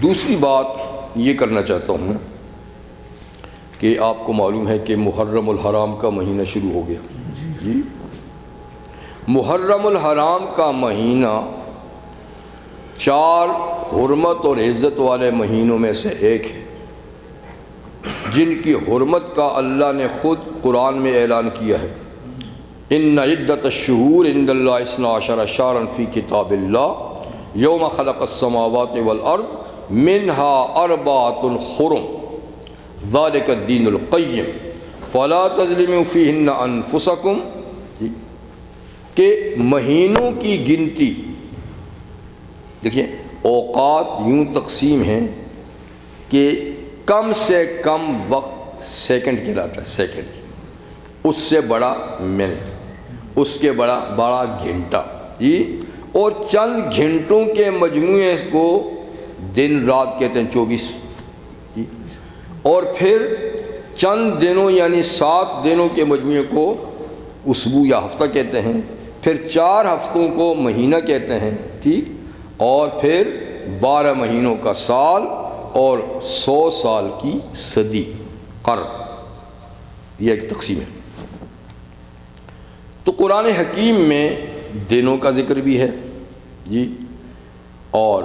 دوسری بات یہ کرنا چاہتا ہوں کہ آپ کو معلوم ہے کہ محرم الحرام کا مہینہ شروع ہو گیا. جی محرم الحرام کا مہینہ 4 حرمت اور عزت والے مہینوں میں سے ایک ہے، جن کی حرمت کا اللہ نے خود قرآن میں اعلان کیا ہے. ان عدت الشہور عند اللہ 12 شہرا فی کتاب اللہ یوم خلق السماوات والارض منها 4 حرم ذلک الدین القیم فلا تظلموا فیہن انفسکم. کہ مہینوں کی گنتی دیکھیے، اوقات یوں تقسیم ہیں کہ کم سے کم وقت سیکنڈ کہلاتا ہے، سیکنڈ، اس سے بڑا منٹ، اس کے بڑا گھنٹہ، جی، اور چند گھنٹوں کے مجموعے کو دن رات کہتے ہیں 24، جی، اور پھر چند دنوں یعنی 7 دنوں کے مجموعے کو اسبوع یا ہفتہ کہتے ہیں، پھر 4 ہفتوں کو مہینہ کہتے ہیں، ٹھیک، اور پھر 12 مہینوں کا سال اور 100 سال کی صدی، قرن. یہ ایک تقسیم ہے. تو قرآن حکیم میں دنوں کا ذکر بھی ہے، جی، اور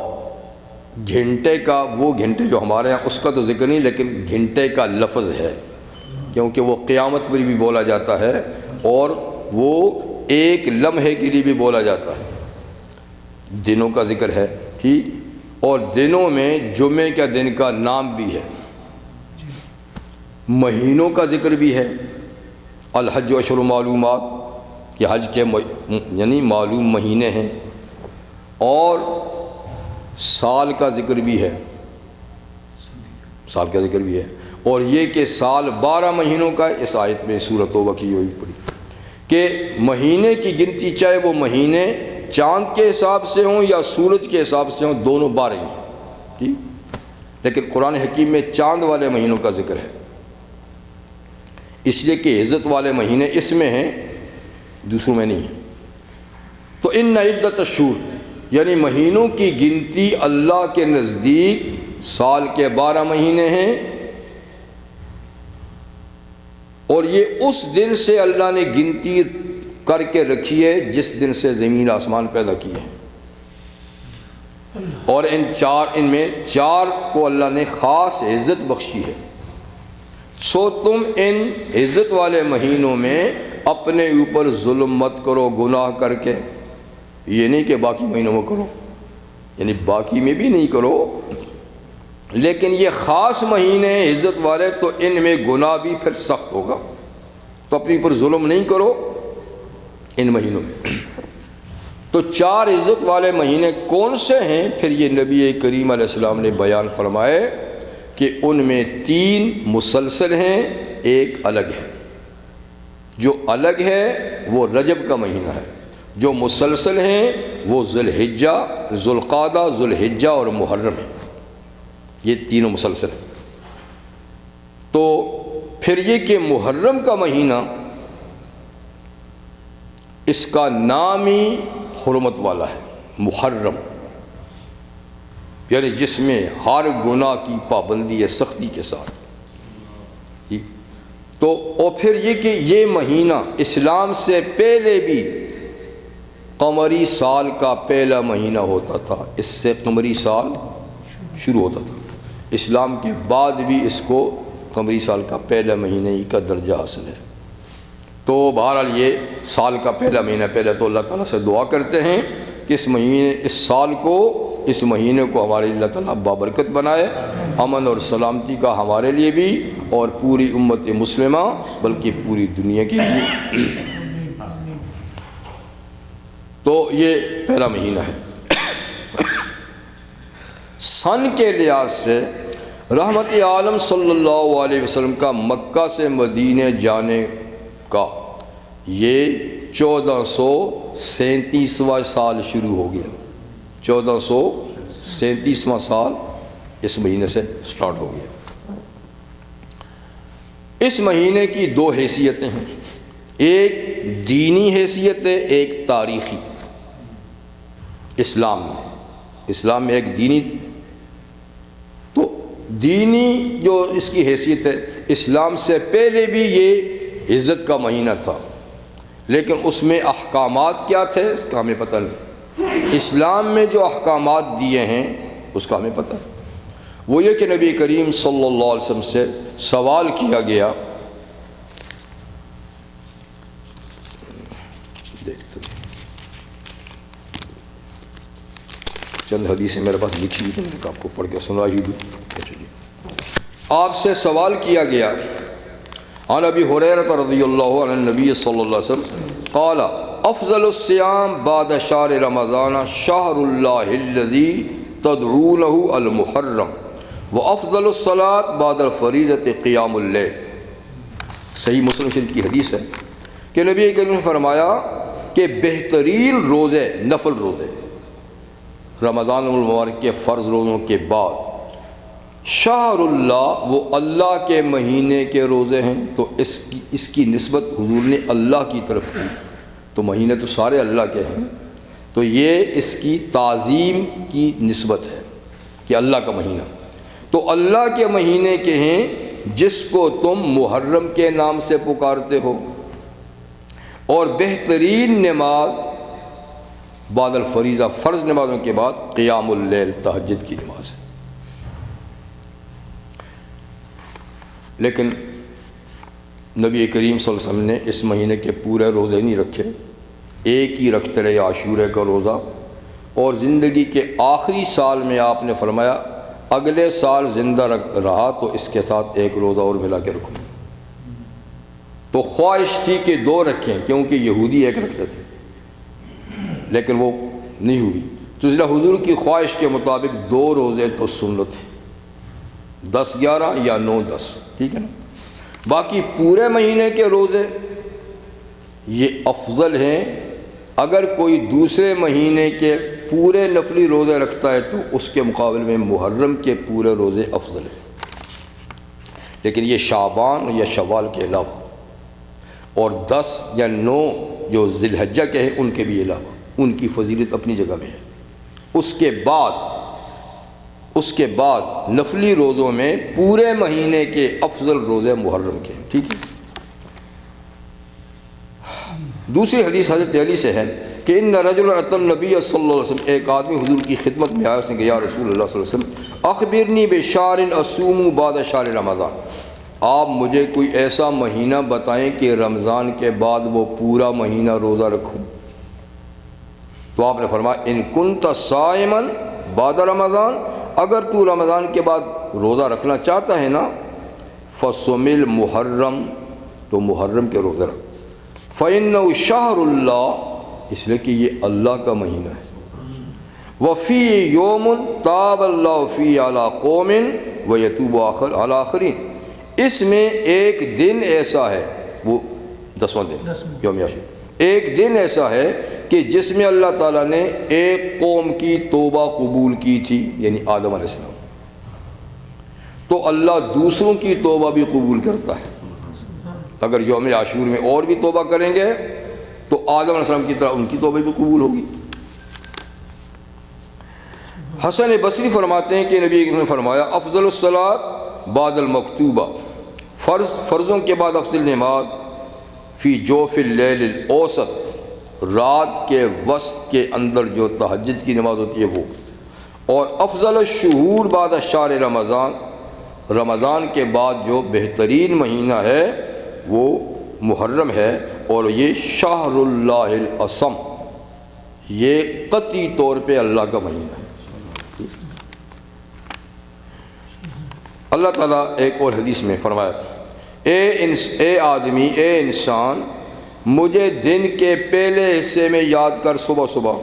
گھنٹے کا، وہ گھنٹے جو ہمارے یہاں اس کا تو ذکر نہیں، لیکن گھنٹے کا لفظ ہے کیونکہ وہ قیامت پر بھی بولا جاتا ہے اور وہ ایک لمحے کے لیے بھی بولا جاتا ہے. دنوں کا ذکر ہے، ٹھیک، اور دنوں میں جمعے کا دن کا نام بھی ہے. مہینوں کا ذکر بھی ہے، الحج اشہر معلومات، کہ حج کے یعنی معلوم مہینے ہیں، اور سال کا ذکر بھی ہے، سال کا ذکر بھی ہے، اور یہ کہ سال 12 مہینوں کا ہے. اس آیت میں سورۃ توبہ کی ہوئی پڑی کہ مہینے کی گنتی چاہے وہ مہینے چاند کے حساب سے ہوں یا سورج کے حساب سے ہوں، دونوں 12 ہیں، ٹھیک، لیکن قرآن حکیم میں چاند والے مہینوں کا ذکر ہے، اس لیے کہ عزت والے مہینے اس میں ہیں، دوسروں میں نہیں ہیں. تو ان عدت الشہور یعنی مہینوں کی گنتی اللہ کے نزدیک سال کے 12 مہینے ہیں، اور یہ اس دن سے اللہ نے گنتی کر کے رکھی ہے جس دن سے زمین آسمان پیدا کیے ہیں. اور ان میں 4 کو اللہ نے خاص عزت بخشی ہے. سو تم ان عزت والے مہینوں میں اپنے اوپر ظلم مت کرو گناہ کر کے. یہ نہیں کہ باقی مہینوں میں کرو، یعنی باقی میں بھی نہیں کرو، لیکن یہ خاص مہینے عزت والے، تو ان میں گناہ بھی پھر سخت ہوگا. تو اپنی پر ظلم نہیں کرو ان مہینوں میں. تو 4 عزت والے مہینے کون سے ہیں؟ پھر یہ نبی کریم علیہ السلام نے بیان فرمائے کہ ان میں 3 مسلسل ہیں، ایک الگ ہے. جو الگ ہے وہ رجب کا مہینہ ہے، جو مسلسل ہیں وہ ذوالحجہ، ذوالقعدہ، ذوالحجہ اور محرم ہے. یہ تینوں مسلسل ہیں. تو پھر یہ کہ محرم کا مہینہ، اس کا نام ہی حرمت والا ہے، محرم، یعنی جس میں ہر گناہ کی پابندی ہے سختی کے ساتھ. تو اور پھر یہ کہ یہ مہینہ اسلام سے پہلے بھی قمری سال کا پہلا مہینہ ہوتا تھا، اس سے قمری سال شروع ہوتا تھا. اسلام کے بعد بھی اس کو قمری سال کا پہلا مہینہ ہی کا درجہ حاصل ہے. تو بہرحال یہ سال کا پہلا مہینہ، پہلے تو اللہ تعالیٰ سے دعا کرتے ہیں کہ اس مہینے کو ہمارے اللہ تعالیٰ بابرکت بنائے، امن اور سلامتی کا ہمارے لیے بھی اور پوری امت مسلمہ بلکہ پوری دنیا کے لیے. تو یہ پہلا مہینہ ہے. سن کے لحاظ سے رحمت عالم صلی اللہ علیہ وسلم کا مکہ سے مدینہ جانے کا یہ 1437واں سال شروع ہو گیا. 1437واں سال اس مہینے سے سٹارٹ ہو گیا. اس مہینے کی 2 حیثیتیں ہیں، ایک دینی حیثیت ہے، ایک تاریخی. اسلام میں ایک دینی دینی جو اس کی حیثیت ہے، اسلام سے پہلے بھی یہ عزت کا مہینہ تھا، لیکن اس میں احکامات کیا تھے اس کا ہمیں پتہ نہیں۔ اسلام میں جو احکامات دیے ہیں اس کا ہمیں پتہ ہے، وہ یہ کہ نبی کریم صلی اللہ علیہ وسلم سے سوال کیا گیا، دیکھتے ہیں چند حدیثیں میرے پاس لکھی ہوئی، میں نے آپ کو پڑھ کے سنا ہی دوں۔ آپ سے سوال کیا گیا، عن ابی ہریرہ رضی اللہ عنہ النبی صلی اللہ علیہ وسلم قال افضل الصیام بعد شہر رمضان شہر اللہ الذی تدعونہ المحرم وافضل الصلاة بعد الفریضۃ قیام اللیل۔ صحیح مسلم شریف کی حدیث ہے کہ نبی کریم نے فرمایا کہ بہترین روزے، نفل روزے، رمضان المبارک کے فرض روزوں کے بعد، شہر اللہ وہ اللہ کے مہینے کے روزے ہیں، تو اس کی نسبت حضور نے اللہ کی طرف کی، تو مہینے تو سارے اللہ کے ہیں، تو یہ اس کی تعظیم کی نسبت ہے کہ اللہ کا مہینہ، تو اللہ کے مہینے کے ہیں جس کو تم محرم کے نام سے پکارتے ہو، اور بہترین نماز بعد الفریضہ، فرض نمازوں کے بعد قیام اللیل، تہجد کی نماز ہے۔ لیکن نبی کریم صلی اللہ علیہ وسلم نے اس مہینے کے پورے روزے نہیں رکھے، ایک ہی رکھتے رہے عاشورے کا روزہ، اور زندگی کے آخری سال میں آپ نے فرمایا اگلے سال زندہ رہا تو اس کے ساتھ ایک روزہ اور ملا کے رکھوں۔ تو خواہش تھی کہ 2 رکھیں، کیونکہ یہودی 1 رکھتے تھے، لیکن وہ نہیں ہوئی، تو اس لیے حضور کی خواہش کے مطابق 2 روزے تو سنت ہیں، 10-11 یا 9-10، ٹھیک ہے نا۔ باقی پورے مہینے کے روزے یہ افضل ہیں، اگر کوئی دوسرے مہینے کے پورے نفلی روزے رکھتا ہے تو اس کے مقابلے میں محرم کے پورے روزے افضل ہیں، لیکن یہ شعبان یا شوال کے علاوہ، اور 10 یا 9 جو ذی الحجہ کے ہیں ان کے بھی علاوہ، ان کی فضیلت اپنی جگہ میں ہے۔ اس کے بعد نفلی روزوں میں پورے مہینے کے افضل روزے محرم کے، ٹھیک ہے۔ دوسری حدیث حضرت علی سے ہے کہ ان رجلا اتى النبی صلی اللہ علیہ وسلم، ایک آدمی حضور کی خدمت میں آیا، اس نے کہا یا رسول اللہ صلی اللہ علیہ وسلم اخبرنی بشہر اصوم بعد شہر رمضان، آپ مجھے کوئی ایسا مہینہ بتائیں کہ رمضان کے بعد وہ پورا مہینہ روزہ رکھوں۔ تو آپ نے فرمایا ان کنت صائما بعد رمضان، اگر تو رمضان کے بعد روزہ رکھنا چاہتا ہے نا، فصم المحرم، تو محرم کے روزہ رکھ، فإنه شہر اللہ، اس لیے کہ یہ اللہ کا مہینہ ہے، وفی یوم تاب اللہ فی علی قوم ویتوب علی آخرین، اس میں ایک دن ایسا ہے، وہ 10واں دن یوم عاشورہ، ایک دن ایسا ہے کہ جس میں اللہ تعالیٰ نے ایک قوم کی توبہ قبول کی تھی، یعنی آدم علیہ السلام، تو اللہ دوسروں کی توبہ بھی قبول کرتا ہے۔ اگر یوم عاشور میں اور بھی توبہ کریں گے تو آدم علیہ السلام کی طرح ان کی توبہ بھی قبول ہوگی۔ حسن بصری فرماتے ہیں کہ نبی نے فرمایا افضل الصلاۃ بعد المکتوبہ، فرضوں کے بعد افضل نماز، فی جوف اللیل الاوسط، رات کے وسط کے اندر جو تہجد کی نماز ہوتی ہے وہ، اور افضل الشہور بعد شہر رمضان، رمضان کے بعد جو بہترین مہینہ ہے وہ محرم ہے، اور یہ شہر اللہ الاصم، یہ قطعی طور پہ اللہ کا مہینہ ہے۔ اللہ تعالیٰ ایک اور حدیث میں فرمایا اے آدمی، اے انسان، مجھے دن کے پہلے حصے میں یاد کر صبح صبح،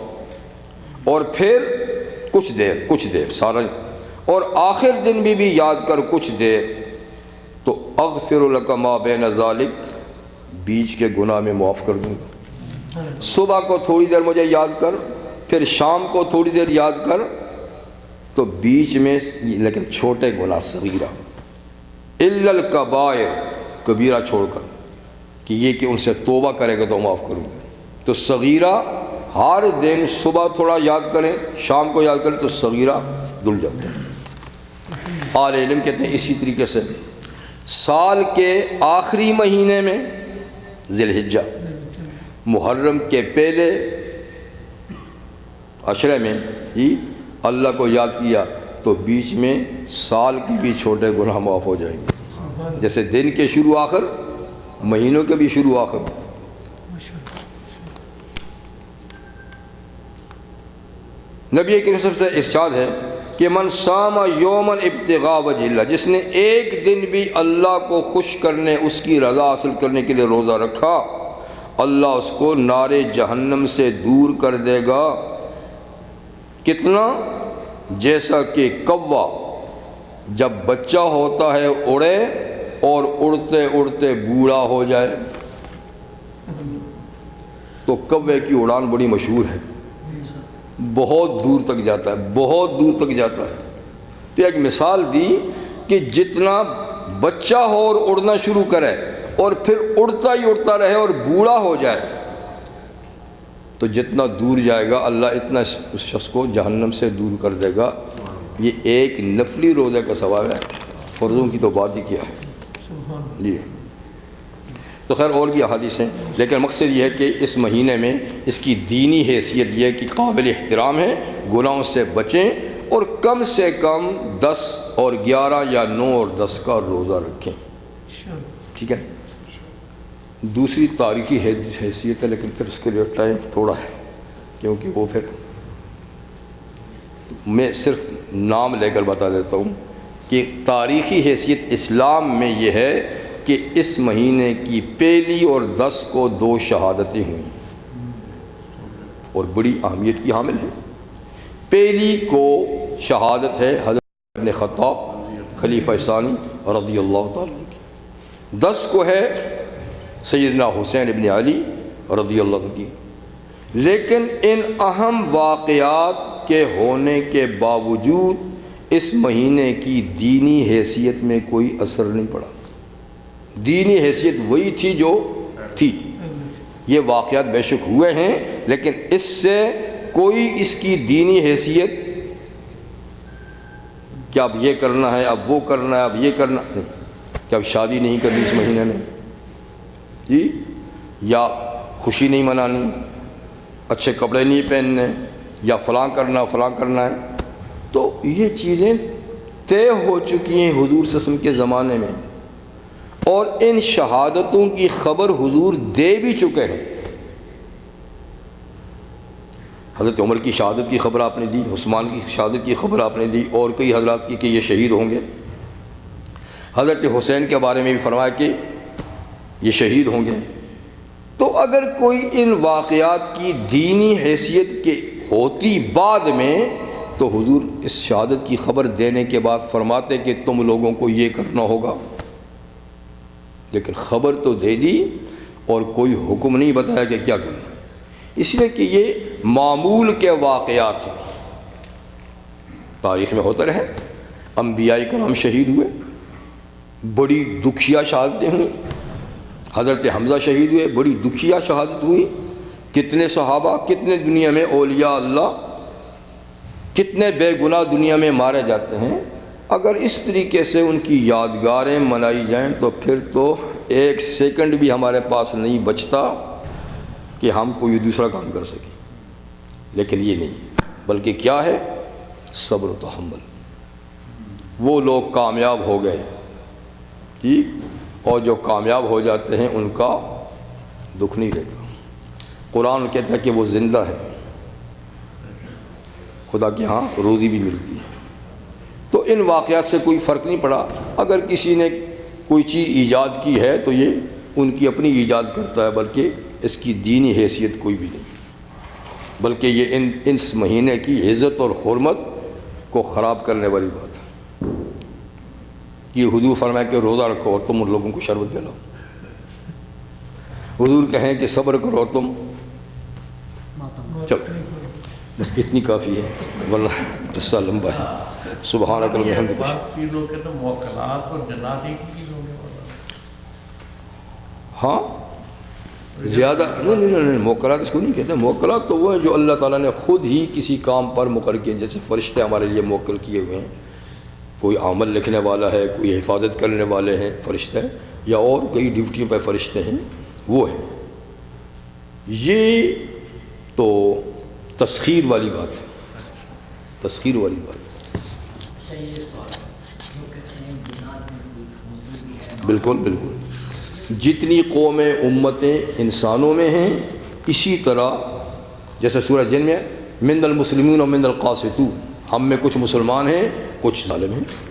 اور پھر کچھ دیر سارا، اور آخر دن بھی یاد کر کچھ دیر، تو اغفر لک ما بین ذالک، بیچ کے گناہ میں معاف کر دوں گا۔ صبح کو تھوڑی دیر مجھے یاد کر، پھر شام کو تھوڑی دیر یاد کر، تو بیچ میں لیکن چھوٹے گناہ صغیرہ، الا الکبائر، کبیرہ چھوڑ کر، کہ یہ کہ ان سے توبہ کرے گا تو معاف کروں گا۔ تو صغیرہ ہر دن صبح تھوڑا یاد کریں، شام کو یاد کریں، تو صغیرہ دھل جاتے ہیں۔ اہل علم کہتے ہیں اسی طریقے سے سال کے آخری مہینے میں ذی الحجہ، محرم کے پہلے عشرے میں جی اللہ کو یاد کیا تو بیچ میں سال کے بھی چھوٹے گناہ معاف ہو جائیں گے، جیسے دن کے شروع آخر، مہینوں کے بھی شروع آخر۔ نبی کریم صلی اللہ علیہ وسلم سے ارشاد ہے کہ من صام یوما ابتغاء وجہ اللہ، جس نے ایک دن بھی اللہ کو خوش کرنے، اس کی رضا حاصل کرنے کے لیے روزہ رکھا، اللہ اس کو نار جہنم سے دور کر دے گا۔ کتنا؟ جیسا کہ کوا جب بچہ ہوتا ہے اڑے اور اڑتے اڑتے بوڑھا ہو جائے، تو کوے کی اڑان بڑی مشہور ہے، بہت دور تک جاتا ہے، بہت دور تک جاتا ہے۔ تو ایک مثال دی کہ جتنا بچہ ہو اور اڑنا شروع کرے اور پھر اڑتا ہی اڑتا رہے اور بوڑھا ہو جائے تو جتنا دور جائے گا اللہ اتنا اس شخص کو جہنم سے دور کر دے گا۔ یہ ایک نفلی روزے کا ثواب ہے، فرضوں کی تو بات ہی کیا ہے جی۔ تو خیر اور بھی احادیث ہیں، لیکن مقصد یہ ہے کہ اس مہینے میں اس کی دینی حیثیت یہ ہے کہ قابل احترام ہے، گناہوں سے بچیں اور کم سے کم 10 اور 11 یا 9 اور 10 کا روزہ رکھیں، ٹھیک ہے۔ دوسری تاریخی حیثیت ہے، لیکن پھر اس کے لیے ٹائم تھوڑا ہے، کیونکہ وہ پھر میں صرف نام لے کر بتا دیتا ہوں کہ تاریخی حیثیت اسلام میں یہ ہے کہ اس مہینے کی پہلی اور 10 کو 2 شہادتیں ہوئیں اور بڑی اہمیت کی حامل ہے۔ پہلی کو شہادت ہے حضرت ابن خطاب خلیفہ ثانی رضی اللہ تعالیٰ عنہ کی، 10 کو ہے سیدنا حسین ابن علی رضی اللہ عنہ کی۔ لیکن ان اہم واقعات کے ہونے کے باوجود اس مہینے کی دینی حیثیت میں کوئی اثر نہیں پڑا، دینی حیثیت وہی تھی جو تھی۔ یہ واقعات بے شک ہوئے ہیں لیکن اس سے کوئی اس کی دینی حیثیت کہ اب یہ کرنا ہے، اب وہ کرنا ہے، اب یہ کرنا نہیں، کہ اب شادی نہیں کرنی اس مہینے میں جی، یا خوشی نہیں منانی، اچھے کپڑے نہیں پہننے، یا فلاں کرنا ہے، تو یہ چیزیں طے ہو چکی ہیں حضور صلی اللہ علیہ وسلم کے زمانے میں، اور ان شہادتوں کی خبر حضور دے بھی چکے ہیں۔ حضرت عمر کی شہادت کی خبر آپ نے دی، عثمان کی شہادت کی خبر آپ نے دی، اور کئی حضرات کی کہ یہ شہید ہوں گے۔ حضرت حسین کے بارے میں بھی فرمایا کہ یہ شہید ہوں گے۔ تو اگر کوئی ان واقعات کی دینی حیثیت کے ہوتی بعد میں، تو حضور اس شہادت کی خبر دینے کے بعد فرماتے کہ تم لوگوں کو یہ کرنا ہوگا، لیکن خبر تو دے دی اور کوئی حکم نہیں بتایا کہ کیا کرنا ہے، اس لیے کہ یہ معمول کے واقعات ہیں، تاریخ میں ہوتا رہے۔ انبیاء کرام شہید ہوئے، بڑی دکھیا شہادتیں ہوئیں، حضرت حمزہ شہید ہوئے، بڑی دکھیا شہادت ہوئی، کتنے صحابہ، کتنے دنیا میں اولیاء اللہ، کتنے بے گناہ دنیا میں مارے جاتے ہیں۔ اگر اس طریقے سے ان کی یادگاریں منائی جائیں تو پھر تو 1 سیکنڈ بھی ہمارے پاس نہیں بچتا کہ ہم کوئی دوسرا کام کر سکیں، لیکن یہ نہیں، بلکہ کیا ہے؟ صبر و تحمل۔ وہ لوگ کامیاب ہو گئے ٹھیک، اور جو کامیاب ہو جاتے ہیں ان کا دکھ نہیں رہتا۔ قرآن کہتا ہے کہ وہ زندہ ہے، خدا کے ہاں روزی بھی ملتی ہے۔ تو ان واقعات سے کوئی فرق نہیں پڑا۔ اگر کسی نے کوئی چیز ایجاد کی ہے تو یہ ان کی اپنی ایجاد کرتا ہے، بلکہ اس کی دینی حیثیت کوئی بھی نہیں، بلکہ یہ اس مہینے کی عزت اور حرمت کو خراب کرنے والی بات ہے کہ حضور فرمائے کہ روزہ رکھو اور تم ان لوگوں کو شربت پلاؤ، حضور کہیں کہ صبر کرو اور تم چلو، اتنی کافی ہے ورنہ قصہ لمبا ہے۔ سبحانک اللہم وبحمدک۔ لوگ کہتے ہیں موکلات اور جنات ایک ہی چیز ہونے والا۔ ہاں زیادہ نہیں، موکلات اس کو نہیں کہتے۔ موکلات تو وہ ہیں جو اللہ تعالیٰ نے خود ہی کسی کام پر مقرر کیے، جیسے فرشتے ہمارے لیے موکل کیے ہوئے ہیں، کوئی عمل لکھنے والا ہے، کوئی حفاظت کرنے والے ہیں فرشتے، یا اور کئی ڈیوٹیوں پہ فرشتے ہیں، وہ ہیں۔ یہ تو تسخیر والی بات ہے، تسخیر والی بات ہے۔ بالکل بالکل، جتنی قومیں امتیں انسانوں میں ہیں، اسی طرح جیسے سورہ جن میں من المسلمین و من القاسطون، ہم میں کچھ مسلمان ہیں کچھ ظالم ہیں۔